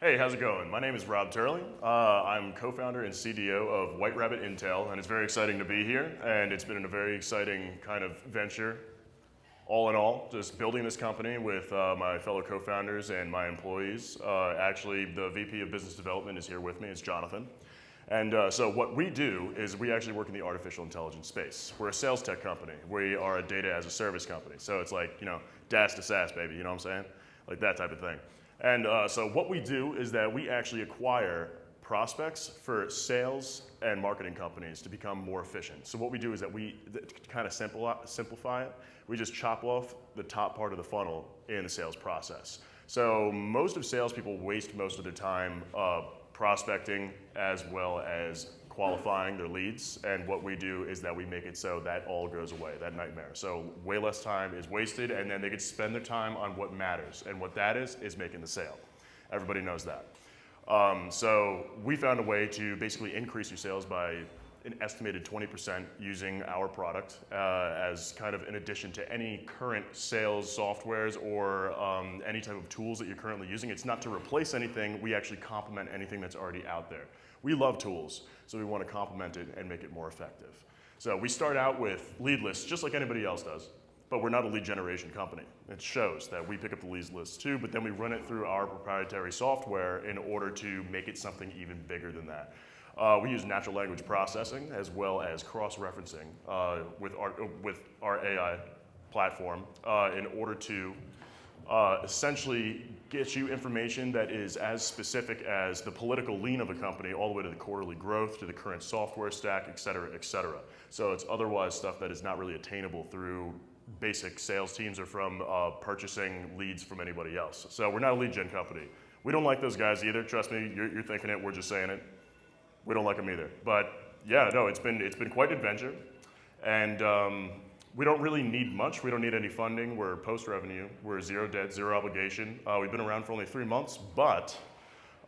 Hey, how's it going? My name is Rob Turley. I'm co-founder and CDO of White Rabbit Intel, and it's very exciting to be here, and it's been a very exciting kind of venture. All in all, just building this company with my fellow co-founders and my employees. Actually, the VP of Business Development is here with me, it's Jonathan. And so what we do is we actually work in the artificial intelligence space. We're a sales tech company. We are a data as a service company. So it's like, DaaS to SaaS, baby, you know what I'm saying? Like that type of thing. And so what we do is that we actually acquire prospects for sales and marketing companies to become more efficient. So what we do is that we kind of simplify it. We just chop off the top part of the funnel in the sales process. So most of salespeople waste most of their time prospecting as well as qualifying their leads, and what we do is that we make it so that all goes away, that nightmare. So way less time is wasted, and then they get to spend their time on what matters, and what that is making the sale. Everybody knows that. So we found a way to basically increase your sales by an estimated 20% using our product as kind of in addition to any current sales softwares or any type of tools that you're currently using. It's not to replace anything, we actually complement anything that's already out there. We love tools, so we want to complement it and make it more effective. So we start out with lead lists just like anybody else does, but we're not a lead generation company. It shows that we pick up the lead lists too, but then we run it through our proprietary software in order to make it something even bigger than that. We use natural language processing as well as cross-referencing with our AI platform in order to essentially get you information that is as specific as the political lean of a company all the way to the quarterly growth, to the current software stack, et cetera, et cetera. So it's otherwise stuff that is not really attainable through basic sales teams or from purchasing leads from anybody else. So we're not a lead gen company. We don't like those guys either. Trust me, you're thinking it, we're just saying it. We don't like them either. But yeah, no, it's been quite an adventure. And we don't really need much. We don't need any funding. We're post-revenue. We're zero debt, zero obligation. We've been around for only 3 months, but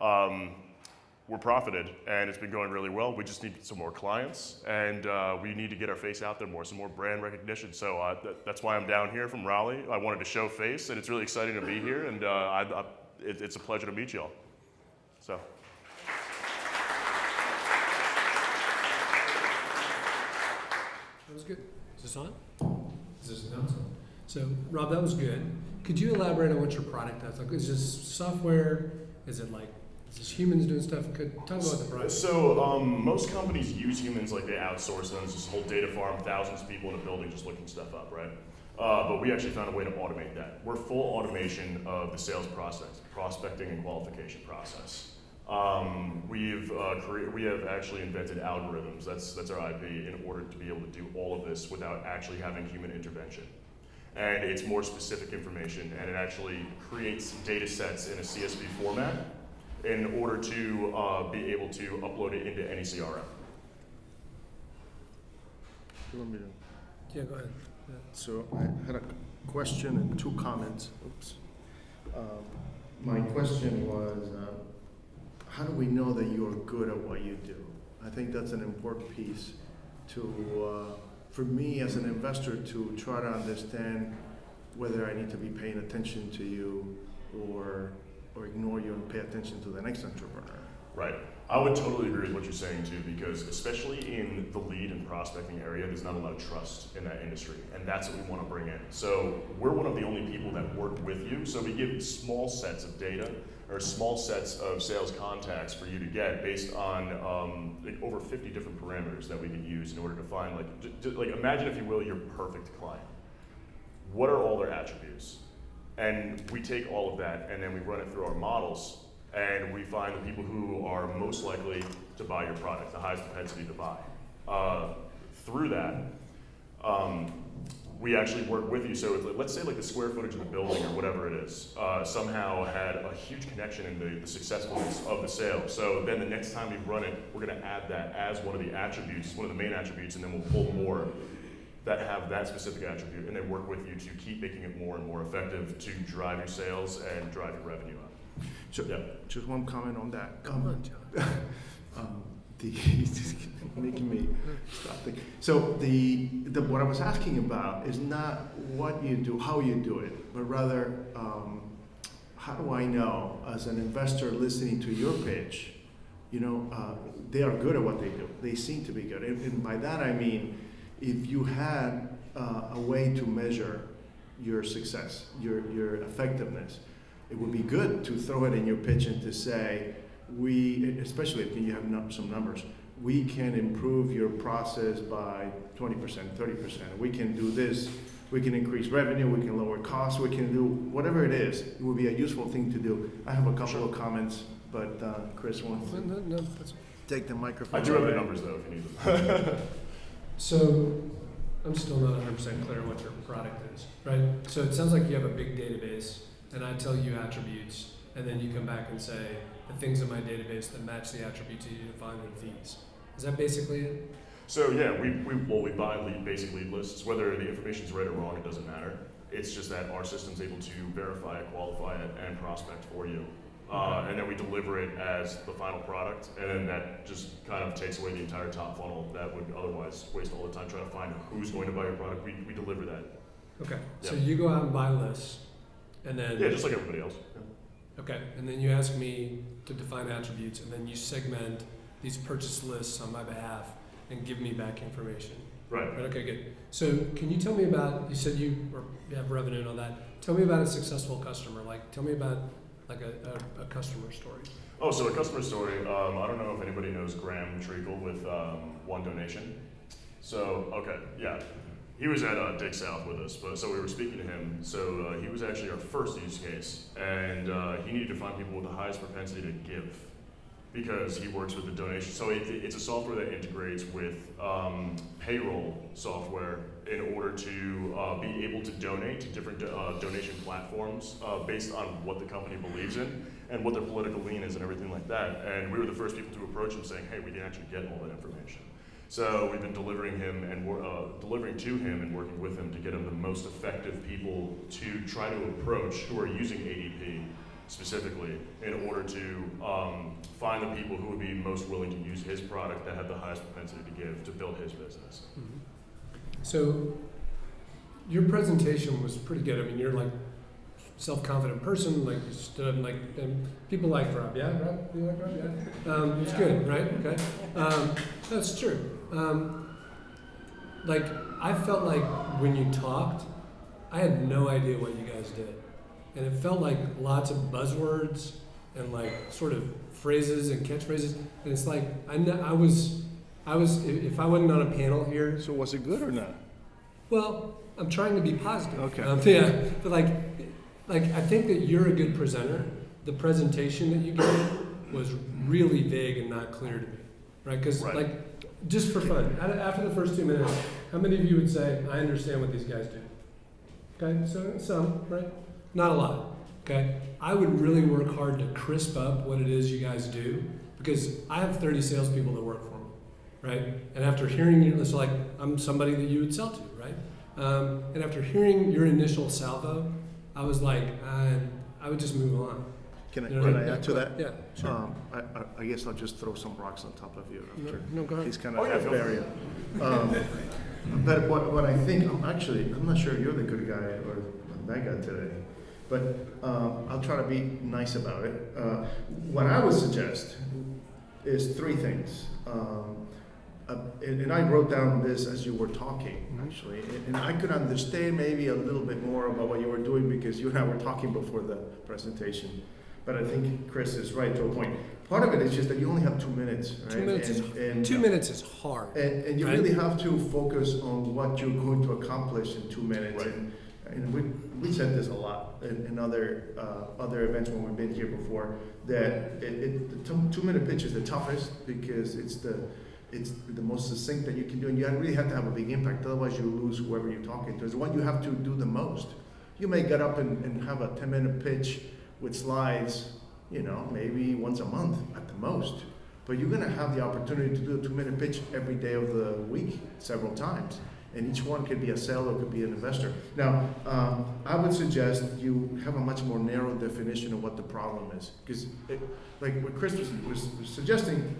we're profited, and it's been going really well. We just need some more clients, and we need to get our face out there more, some more brand recognition. So that's why I'm down here from Raleigh. I wanted to show face, and it's really exciting to be here, and it's a pleasure to meet y'all. So. That was good. Is this on? Is this no? So, Rob, that was good. Could you elaborate on what your product does? Like, is this software? Is this humans doing stuff? Tell me about the product. So, most companies use humans, like they outsource them. It's this whole data farm, thousands of people in a building just looking stuff up, right? But we actually found a way to automate that. We're full automation of the sales process, prospecting and qualification process. We have actually invented algorithms, that's our IP, in order to be able to do all of this without actually having human intervention. And it's more specific information, and it actually creates data sets in a CSV format in order to be able to upload it into any CRM. You want me to? Yeah, go ahead. Yeah. So I had a question and 2 comments. Oops. My question was, how do we know that you're good at what you do? I think that's an important piece to, for me as an investor, to try to understand whether I need to be paying attention to you or ignore you and pay attention to the next entrepreneur. Right. I would totally agree with what you're saying too, because especially in the lead and prospecting area, there's not a lot of trust in that industry, and that's what we want to bring in. So we're one of the only people that work with you, so we give small sets of data or small sets of sales contacts for you to get based on like over 50 different parameters that we can use in order to find, like imagine, if you will, your perfect client. What are all their attributes? And we take all of that and then we run it through our models, and we find the people who are most likely to buy your product, the highest propensity to buy. Through that, we actually work with you. So let's say like the square footage of the building or whatever it is somehow had a huge connection in the successfulness of the sale. So then the next time we run it, we're going to add that as one of the attributes, one of the main attributes, and then we'll pull more that have that specific attribute, and then work with you to keep making it more and more effective to drive your sales and drive your revenue up. So, yeah. Just one comment on that. Come on, John. He's making me stop thinking. So what I was asking about is not what you do, how you do it, but rather how do I know as an investor listening to your pitch, they are good at what they do. They seem to be good. And by that I mean, if you had a way to measure your success, your effectiveness, it would be good to throw it in your pitch and to say, especially if you have some numbers, we can improve your process by 20%, 30%. We can do this. We can increase revenue. We can lower costs. We can do whatever it is. It would be a useful thing to do. I have a couple of comments, but Chris wants to That's take the microphone. I do have the numbers though, if you need them. So I'm still not 100% clear what your product is, right? So it sounds like you have a big database, and I tell you attributes, and then you come back and say the things in my database that match the attributes that you define in fees. Is that basically it? So yeah, we buy basic lead lists. Whether the information's right or wrong, it doesn't matter. It's just that our system's able to verify it, qualify it, and prospect for you. And then we deliver it as the final product, and then that just kind of takes away the entire top funnel that would otherwise waste all the time trying to find who's going to buy your product. We deliver that. Okay. Yeah. So you go out and buy lists, and then Yeah, just like everybody else. okay, and then you ask me to define attributes, and then you segment these purchase lists on my behalf and give me back information. Right. Right, okay, good. So can you tell me about, you said you have revenue and all that. Tell me about a successful customer. Like, tell me about like a customer story. Oh, so a customer story. I don't know if anybody knows Graham Treacle with One Donation. So, okay, yeah. He was at Dig South with us, so we were speaking to him. So he was actually our first use case, and he needed to find people with the highest propensity to give, because he works with the donation. So it's a software that integrates with payroll software in order to be able to donate to different donation platforms based on what the company believes in and what their political lean is and everything like that. And we were the first people to approach him saying, hey, we can actually get all that information. So we've been delivering him and delivering to him and working with him to get him the most effective people to try to approach who are using ADP specifically in order to find the people who would be most willing to use his product that have the highest propensity to give to build his business. Mm-hmm. So your presentation was pretty good. I mean, you're like self-confident person, like you stood and like, and people like Rob, yeah? Rob? You like Rob? Yeah. It's good, right? Okay. That's true. Like, I felt like when you talked, I had no idea what you guys did. And it felt like lots of buzzwords and like sort of phrases and catchphrases. And it's like, I was, if I wasn't on a panel here. So was it good or not? Well, I'm trying to be positive. Okay. Yeah, but like I think that you're a good presenter. The presentation that you gave was really vague and not clear to me, right? Because like, just for fun, after the first 2 minutes, how many of you would say, I understand what these guys do? Okay, so some, right? Not a lot, okay? I would really work hard to crisp up what it is you guys do, because I have 30 salespeople that work for me, right? And after hearing you, it's like, I'm somebody that you would sell to, right? And after hearing your initial salvo, I was like, I would just move on. Can I, You know, can yeah, I add to go that? ahead. Yeah, sure. I guess I'll just throw some rocks on top of you after. No, go ahead. He's kind Oh, of yeah, feel free. barrier. But what I think, I'm not sure you're the good guy or the bad guy today, but I'll try to be nice about it. What I would suggest is three things. And I wrote down this as you were talking, actually, and I could understand maybe a little bit more about what you were doing because you and I were talking before the presentation. But I think Chris is right to a point. Part of it is just that you only have 2 minutes, right? 2 minutes, and 2 minutes is hard. And you right? really have to focus on what you're going to accomplish in 2 minutes. Right. And we said this a lot in other events when we've been here before, that the 2 minute pitch is the toughest because it's the most succinct that you can do, and you really have to have a big impact, otherwise you lose whoever you're talking to. It's the one you have to do the most. You may get up and have a 10-minute pitch with slides, maybe once a month at the most, but you're gonna have the opportunity to do a 2-minute pitch every day of the week, several times, and each one could be a seller, could be an investor. Now, I would suggest you have a much more narrow definition of what the problem is, because like what Chris was suggesting,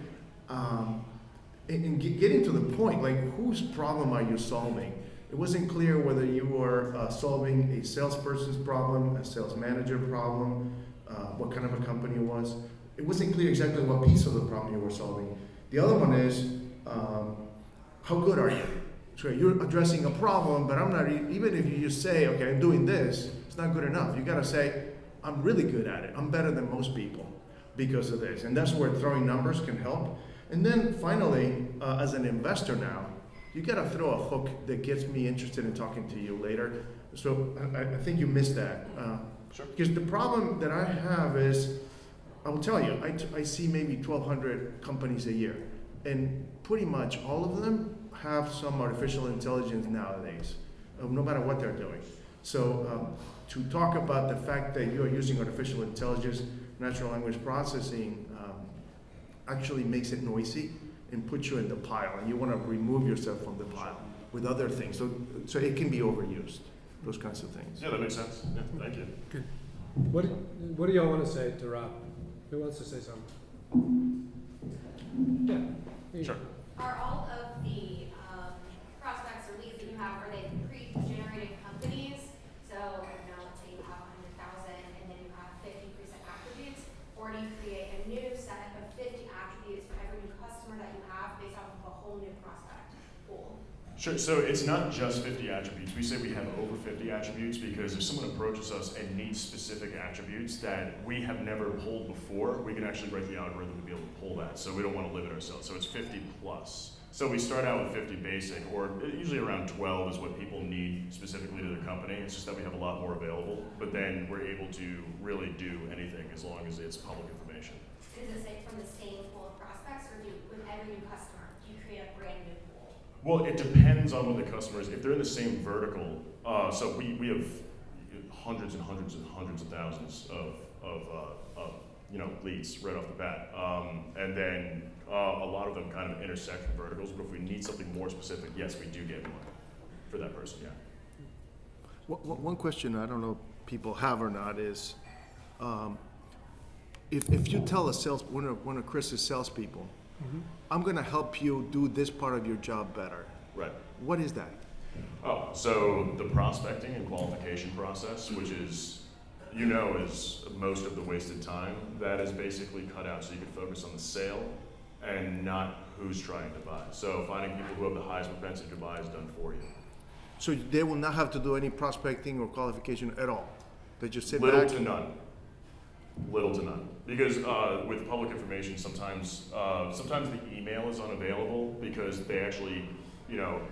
in getting to the point, like whose problem are you solving? It wasn't clear whether you were solving a salesperson's problem, a sales manager problem, what kind of a company it was. It wasn't clear exactly what piece of the problem you were solving. The other one is, how good are you? So you're addressing a problem, but I'm not, even if you just say, okay, I'm doing this, it's not good enough. You gotta say, I'm really good at it. I'm better than most people because of this. And that's where throwing numbers can help. And then finally, as an investor now, you gotta throw a hook that gets me interested in talking to you later. So I think you missed that. Sure. Because the problem that I have is, I will tell you, I see maybe 1,200 companies a year. And pretty much all of them have some artificial intelligence nowadays, no matter what they're doing. So to talk about the fact that you are using artificial intelligence, natural language processing, actually makes it noisy and puts you in the pile, and you want to remove yourself from the pile with other things. So it can be overused, those kinds of things. Yeah, that makes sense. Yeah, thank you. Good. What do y'all want to say to Rob? Who wants to say something? Yeah. Sure. Are all of the prospects or leads that you have, are they pre-generated companies? So, let's say you have 100,000 and then you have 50 preset attributes, or do you create a new set of 50 attributes for every new customer that you have based off of a whole new prospect pool? Sure, so it's not just 50 attributes. We say we have over 50 attributes because if someone approaches us and needs specific attributes that we have never pulled before, we can actually write the algorithm to be able to pull that. So we don't want to limit ourselves. So it's 50 plus. So we start out with 50 basic, or usually around 12 is what people need specifically to their company. It's just that we have a lot more available, but then we're able to really do anything as long as it's public information. Is it say from the same pool of prospects, or with every new customer, do you create a brand new pool? Well, it depends on what the customer is. If they're in the same vertical, so we have hundreds and hundreds and hundreds of thousands of leads right off the bat, and then a lot of them kind of intersect the verticals. But if we need something more specific, yes, we do get one for that person. Yeah. One question I don't know if people have or not is, if you tell one of Chris's salespeople, I'm going to help you do this part of your job better. Right. What is that? Oh, so the prospecting and qualification process, which is, is most of the wasted time, that is basically cut out so you can focus on the sale and not who's trying to buy. So finding people who have the highest propensity to buy is done for you. So they will not have to do any prospecting or qualification at all? They just sit Little back? to none. Little to none. Because with public information, sometimes the email is unavailable because they actually,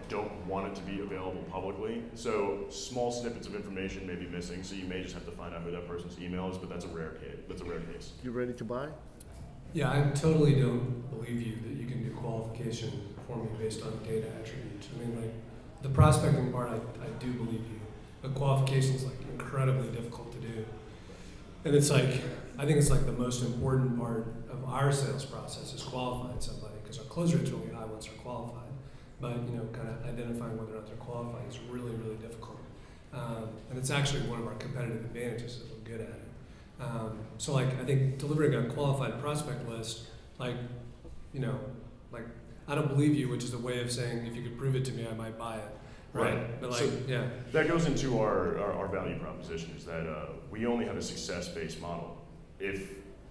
don't want it to be available publicly. So small snippets of information may be missing, so you may just have to find out who that person's email is, but that's a rare case. You ready to buy? Yeah, I totally don't believe you that you can do qualification for me based on data attributes. I mean, like, the prospecting part, I do believe you. But qualification is, like, incredibly difficult to do. And it's like, I think it's like the most important part of our sales process is qualifying somebody, because our close rate's really high once they're qualified. But, kind of identifying whether or not they're qualified is really, really difficult. And it's actually one of our competitive advantages that we're good at it. So like, I think delivering a qualified prospect list, I don't believe you, which is a way of saying, if you could prove it to me, I might buy it. Right. But that goes into our value proposition is that we only have a success-based model. If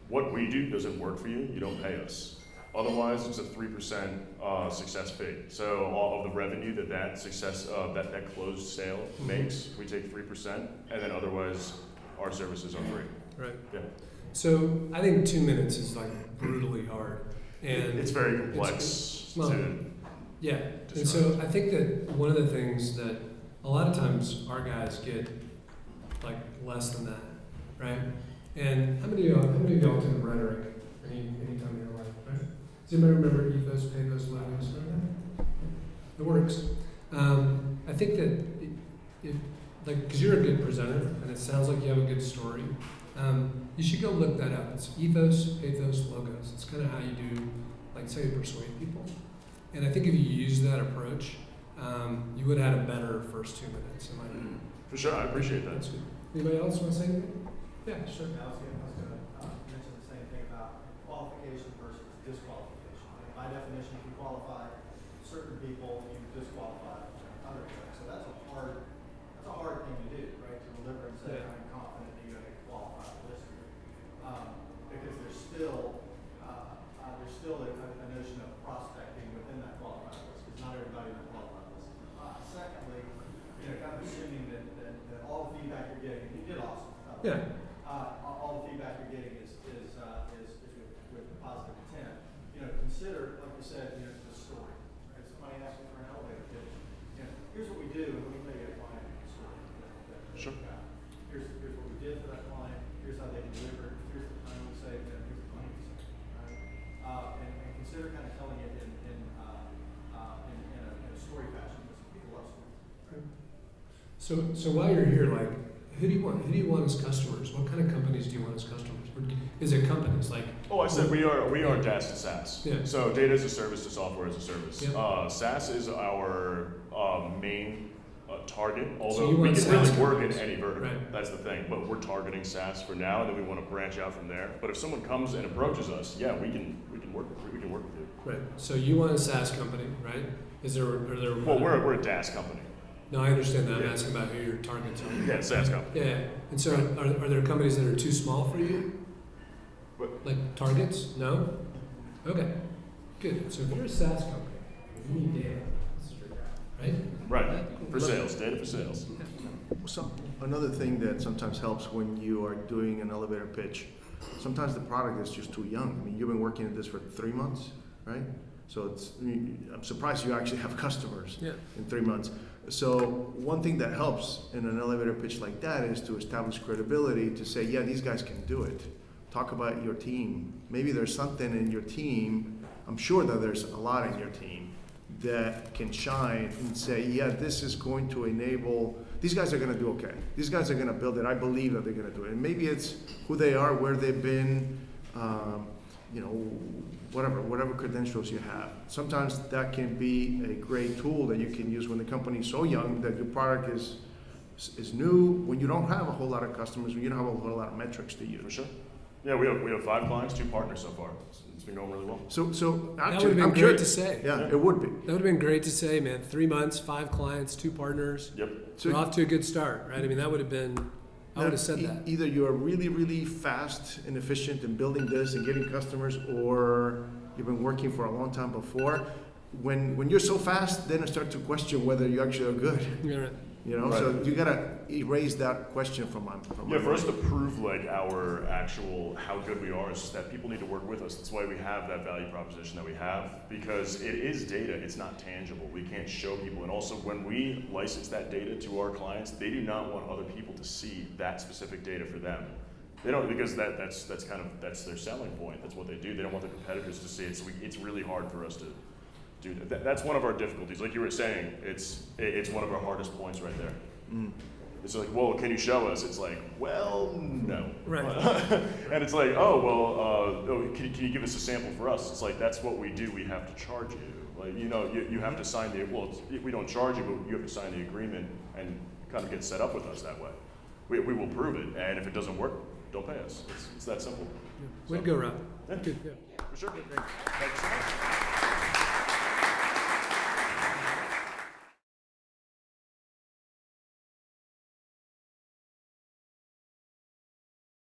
what we do doesn't work for you, you don't pay us. Otherwise, it's a 3% success fee. So all of the revenue that success that closed sale makes, we take 3%, and then otherwise our services are free. Right. Yeah. So I think 2 minutes is like brutally hard, and it's very complex yeah. And so I think that one of the things that a lot of times our guys get like less than that, right? And how many of y'all took rhetoric any time in your life, right? Does anybody remember ethos, pathos, logos? It works. I think that because you're a good presenter and it sounds like you have a good story, you should go look that up. It's ethos, pathos, logos. It's kind of how you do, like, say, persuade people. And I think if you use that approach, you would have had a better first 2 minutes. For sure, I appreciate that. That's good. Anybody else want to say anything? Yeah, sure. I was going to mention the same thing about qualification versus disqualification. By definition, if you qualify certain people, you disqualify others. So that's a hard thing to do, right? To deliver and say, I'm confident that you have a qualified list here. Yeah. All the feedback you're getting is with positive intent. Consider, like you said, the story. Right? Somebody asks me for an elevator pitch. Here's what we do, and we may get a client story. Sure. Here's what we did for that client. Here's how they delivered. Here's the time we saved. Here's the money we saved. Right? And consider kind of telling it in a story fashion, because people love stories. So while you're here, like, who do you want? Who do you want as customers? What kind of companies do you want as customers? Or is it companies like? Oh, I said we are DaaS to SaaS. Yeah. So data as a service to software as a service. Yeah. SaaS is our main target, So although you we want can SaaS really work in companies. any vertical. Right. That's the thing. But we're targeting SaaS for now, and then we want to branch out from there. But if someone comes and approaches us, yeah, we can work with you. Right. So you want a SaaS company, right? Are there? Well, we're a DaaS company. No, I understand that. I'm Yeah. asking about who your targets are. Yeah, SaaS company. Yeah. And so, are there companies that are too small for you? What? Like targets? No. Okay. Good. So if you're a SaaS company, you need data, right? Right. For sales, data for sales. So another thing that sometimes helps when you are doing an elevator pitch, sometimes the product is just too young. I mean, you've been working at this for 3 months, right? So I'm surprised you actually have customers Yeah. in 3 months. So one thing that helps in an elevator pitch like that is to establish credibility, to say, yeah, these guys can do it. Talk about your team. Maybe there's something in your team, I'm sure that there's a lot in your team, that can shine and say, yeah, this is going to enable, these guys are going to do okay. These guys are going to build it. I believe that they're going to do it. And maybe it's who they are, where they've been, whatever credentials you have. Sometimes that can be a great tool that you can use when the company is so young that your product is new, when you don't have a whole lot of customers, when you don't have a whole lot of metrics to use. For sure. Yeah, we have 5 clients, 2 partners so far. It's been going really well. So That actually, would have I'm been great curious. to say. Yeah, Yeah. it would be. That would have been great to say, man. 3 months, 5 clients, 2 partners. Yep. So We're off to a good start, right? I mean, that would have been. I would have said that. Either you're really, really fast and efficient in building this and getting customers, or you've been working for a long time before. When you're so fast, then I start to question whether you actually are good. You're right. So Right. you gotta erase that question from my Yeah, for us mind. to prove like our actual how good we are is just that people need to work with us. That's why we have that value proposition that we have, because it is data. It's not tangible. We can't show people. And also, when we license that data to our clients, they do not want other people to see that specific data for them. They don't, because that's their selling point. That's what they do. They don't want their competitors to see it. So it's really hard for us to do that. That's one of our difficulties. Like you were saying, it's one of our hardest points right there. Mm. It's like, well, can you show us? It's like, well, no. Right. And it's like, oh, well, can you give us a sample for us? It's like, that's what we do. We have to charge you. Like, you have to sign we don't charge you, but you have to sign the agreement and kind of get set up with us that way. We will prove it, and if it doesn't work, don't pay us. It's that simple. Way to go, Rob. Yeah. Good. Yeah. For sure. Thank you so much.